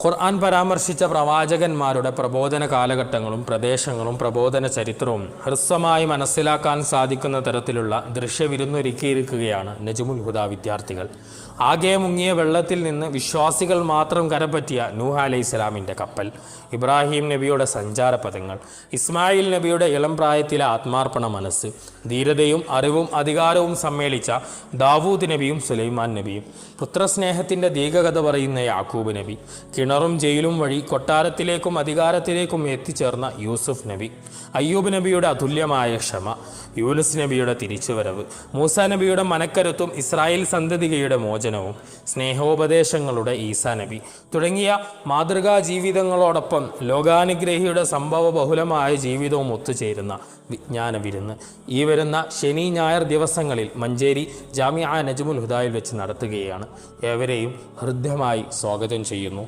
ഖുർആൻ പരാമർശിച്ച പ്രവാചകന്മാരുടെ പ്രബോധന കാലഘട്ടങ്ങളും പ്രദേശങ്ങളും പ്രബോധന ചരിത്രവും ഹ്രസ്വമായി മനസ്സിലാക്കാൻ സാധിക്കുന്ന തരത്തിലുള്ള ദൃശ്യവിരുന്നൊരുക്കിയിരിക്കുകയാണ് നജ്മുൽ ഹുദ വിദ്യാർത്ഥികൾ. ആകെ മുങ്ങിയ വെള്ളത്തിൽ നിന്ന് വിശ്വാസികൾ മാത്രം കരപറ്റിയ നൂഹ് അലൈഹിസ്സലാമിൻ്റെ കപ്പൽ, ഇബ്രാഹിം നബിയുടെ സഞ്ചാരപഥങ്ങൾ, ഇസ്മായിൽ നബിയുടെ ഇളം പ്രായത്തിലെ ആത്മാർപ്പണ മനസ്സ്, ധീരതയും അറിവും അധികാരവും സമ്മേളിച്ച ദാവൂദ് നബിയും സുലൈമാൻ നബിയും, പുത്രസ്നേഹത്തിൻ്റെ ദീർഘകഥ പറയുന്ന യാക്കൂബ് നബി, കിണറും ജയിലും വഴി കൊട്ടാരത്തിലേക്കും അധികാരത്തിലേക്കും എത്തിച്ചേർന്ന യൂസുഫ് നബി, അയ്യൂബ് നബിയുടെ അതുല്യമായ ക്ഷമ, യൂനുസ് നബിയുടെ തിരിച്ചുവരവ്, മൂസ നബിയുടെ മനക്കരുത്തും ഇസ്രായേൽ സന്തതികയുടെ മോചനവും, സ്നേഹോപദേശങ്ങളുടെ ഈസാ നബി തുടങ്ങിയ മാതൃകാ ജീവിതങ്ങളോടൊപ്പം ലോകാനുഗ്രഹിയുടെ സംഭവ ബഹുലമായ ജീവിതവും ഒത്തുചേരുന്ന വിജ്ഞാന വിരുന്ന് ഈ വരുന്ന ശനി ഞായർ ദിവസങ്ങളിൽ മഞ്ചേരി ജാമിഅ നജ്മുൽ ഹുദയിൽ വെച്ച് നടത്തുകയാണ്. ഏവരെയും ഹൃദ്യമായി സ്വാഗതം ചെയ്യുന്നു.